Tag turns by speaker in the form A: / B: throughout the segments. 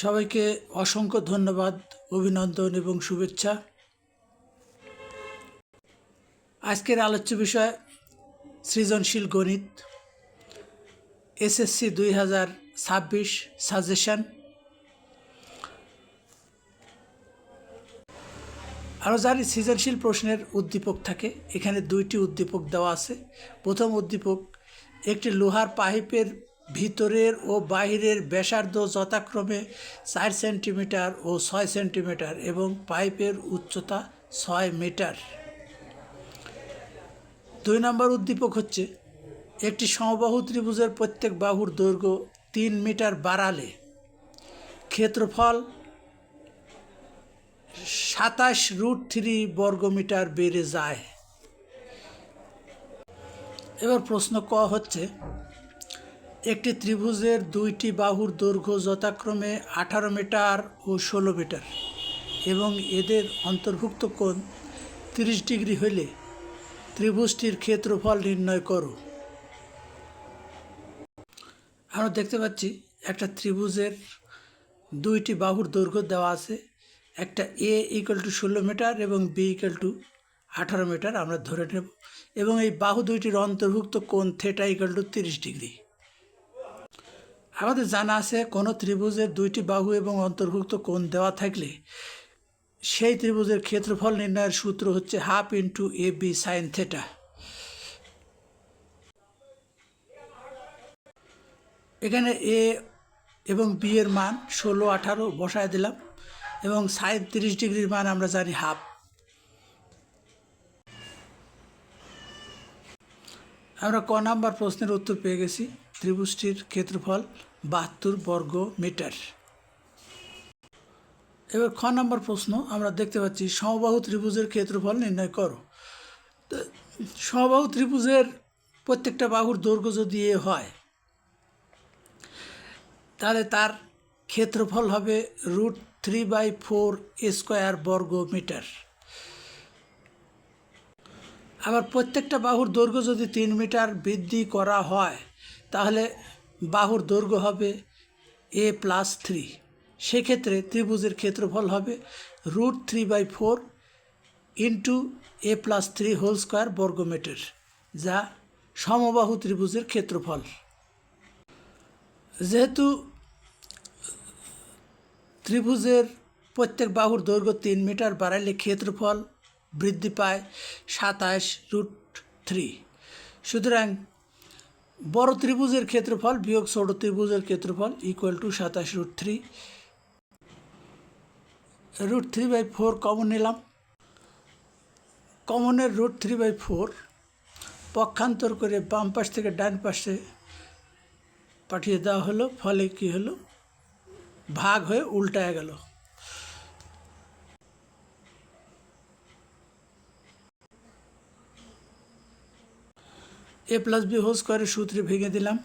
A: সবাইকে অসংখ্য ধন্যবাদ, অভিনন্দন এবং শুভেচ্ছা। আজকের আলোচ্য বিষয় সৃজনশীল গণিত এসএসসি 2026 সাজেশন। আরও জানি সৃজনশীল প্রশ্নের উদ্দীপক থাকে। এখানে দুইটি উদ্দীপক দেওয়া আছে। প্রথম উদ্দীপক, একটি লোহার পাইপের ভিতরের ও বাহিরের ব্যাসার্ধ যথাক্রমে 4 সেন্টিমিটার ও 6 সেন্টিমিটার এবং পাইপের উচ্চতা 6 মিটার। 2 নম্বর উদ্দীপক হচ্ছে, একটি সমবাহু ত্রিভুজের প্রত্যেক বাহুর দৈর্ঘ্য 3 মিটার বাড়ালে ক্ষেত্রফল 27√3 বর্গমিটার বেড়ে যায়। এবার প্রশ্ন ক হচ্ছে, একটি ত্রিভুজের দুইটি বাহুর দৈর্ঘ্য যথাক্রমে 18 মিটার ও 16 মিটার এবং এদের অন্তর্ভুক্ত কোণ 30 ডিগ্রি হলে ত্রিভুজটির ক্ষেত্রফল নির্ণয় করো। আমরা দেখতে পাচ্ছি একটা ত্রিভুজের দুইটি বাহুর দৈর্ঘ্য দেওয়া আছে। একটা এ = 16 মিটার এবং বি = 18 মিটার আমরা ধরে নেব, এবং এই বাহু দুইটির অন্তর্ভুক্ত কোণ থিটা = 30 ডিগ্রি। আমাদের জানা আছে, কোনো ত্রিভুজের দুইটি বাহু এবং অন্তর্ভুক্ত কোণ দেওয়া থাকলে সেই ত্রিভুজের ক্ষেত্রফল নির্ণয়ের সূত্র হচ্ছে ½ × AB sin θ। এখানে এ এবং বি এর মান 16, 18 বসায় দিলাম, এবং sin 30 ডিগ্রির মান আমরা জানি ½। আমরা ক নাম্বার প্রশ্নের উত্তর পেয়ে গেছি। ত্রিভুজটির ক্ষেত্রফল 72 বর্গ মিটার। এবার খ নাম্বার প্রশ্ন আমরা দেখতে পাচ্ছি, সমবাহু ত্রিভুজের ক্ষেত্রফল নির্ণয় করো। সমবাহু ত্রিভুজের প্রত্যেকটা বাহুর দৈর্ঘ্য যদি এ হয়, তাহলে তার ক্ষেত্রফল হবে √3/4 বর্গ মিটার। আবার প্রত্যেকটা বাহুর দৈর্ঘ্য যদি 3 মিটার বৃদ্ধি করা হয়, তাহলে বাহুর দৈর্ঘ্য হবে a+3। সেক্ষেত্রে ত্রিভুজের ক্ষেত্রফল হবে √3/4 × a+3² বর্গ মিটার, যা সমবাহু ত্রিভুজের ক্ষেত্রফল। যেহেতু ত্রিভুজের প্রত্যেক বাহুর দৈর্ঘ্য 3 মিটার বাড়াইলে ক্ষেত্রফল বৃদ্ধি পায় 27√3। সুতরাং বড় ত্রিভুজের ক্ষেত্রফল বিয়োগ ছোট ত্রিভুজের ক্ষেত্রফল = 27√3। √3/4 কমন নিলাম। কমনের √3/4 পক্ষান্তর করে বাম পাশ থেকে ডান পাশে পাঠিয়ে দেওয়া হলো। ফলে কি হলো, ভাগ হয়ে উল্টায় গেল। a+b² সূত্রে ভেঙে দিলাম।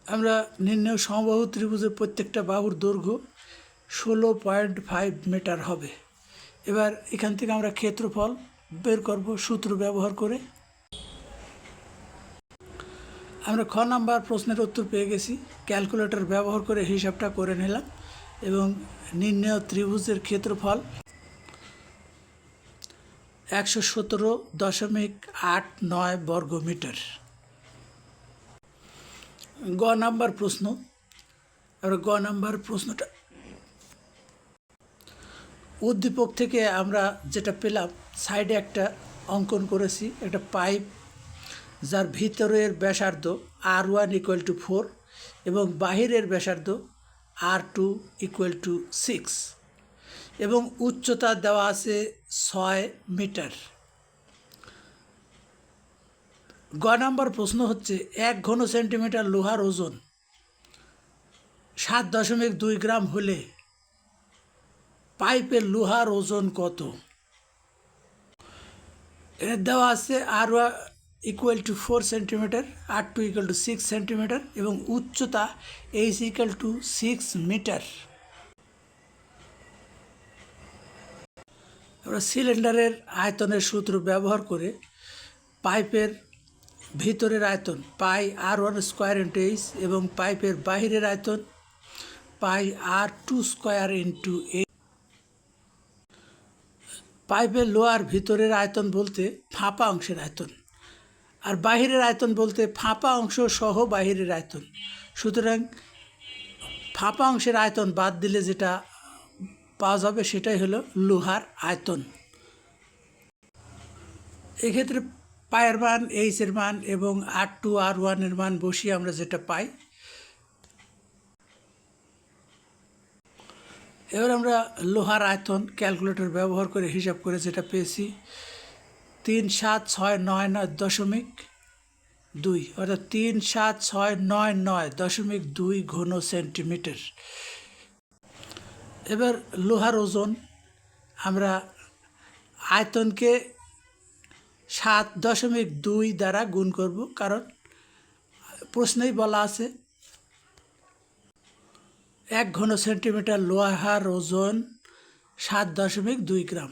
A: আমরা নির্ণয় সমবাহু ত্রিভুজের প্রত্যেকটা বাহুর দৈর্ঘ্য 16.5 মিটার হবে। এবার এখান থেকে আমরা ক্ষেত্রফল বের করব সূত্র ব্যবহার করে। আমরা খ নাম্বার প্রশ্নের উত্তর পেয়ে গেছি। ক্যালকুলেটর ব্যবহার করে হিসাবটা করে নিলাম, এবং নির্ণয় ত্রিভুজের ক্ষেত্রফল 117.89 বর্গ মিটার। গ নাম্বার প্রশ্ন। আমরা গ নাম্বার প্রশ্নটা উদ্দীপক থেকে আমরা যেটা পেলাম, সাইডে একটা অঙ্কন করেছি, একটা পাইপ যার ভিতরের ব্যাসার্ধ R1 = 4 এবং বাহিরের ব্যাসার্ধ R2 = 6 এবং উচ্চতা দেওয়া আছে 6 মিটার। গ নাম্বার প্রশ্ন হচ্ছে, 1 ঘন সেন্টিমিটার লোহার ওজন 7.2 গ্রাম হলে পাইপের লোহার ওজন কত? এর দেওয়া আছে R1 = 4 সেন্টিমিটার, R2 = 6 সেন্টিমিটার এবং উচ্চতা h = 6 মিটার। আমরা সিলিন্ডারের আয়তনের সূত্র ব্যবহার করে পাইপের ভিতরের আয়তন পাই R1² × H এবং পাইপের বাহিরের আয়তন পাই R2² × H। পাইপের লোহার ভিতরের আয়তন বলতে ফাঁপা অংশের আয়তন, আর বাহিরের আয়তন বলতে ফাঁপা অংশ সহ বাহিরের আয়তন। সুতরাং ফাঁপা অংশের আয়তন বাদ দিলে যেটা পাওয়া যাবে সেটাই হলো লোহার আয়তন। এক্ষেত্রে পায়ের মান, এইচের মান এবং R2 R1 এর মান বসিয়ে আমরা যেটা পাই, এবার আমরা লোহার আয়তন ক্যালকুলেটর ব্যবহার করে হিসাব করে যেটা পেয়েছি 37699.2 অর্থাৎ 37699.2 ঘন সেন্টিমিটার। এবার লোহার ওজন আমরা আয়তনকে 7.2 দ্বারা গুণ করব, কারণ প্রশ্নেই বলা আছে 1 ঘন সেন্টিমিটার লোহার ওজন 7.2 গ্রাম।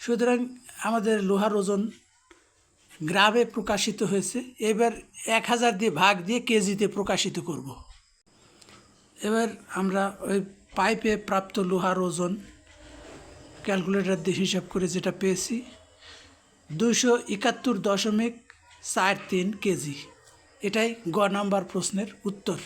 A: সুতরাং আমাদের লোহার ওজন গ্রামে প্রকাশিত হয়েছে, এবার 1000 দিয়ে ভাগ দিয়ে কেজিতে প্রকাশিত করব। এবার আমরা ওই পাইপে প্রাপ্ত লোহার ওজন ক্যালকুলেটর দিয়ে হিসাব করে যেটা পেয়েছি 271.43 কেজি। এটাই গ নাম্বার প্রশ্নের উত্তর।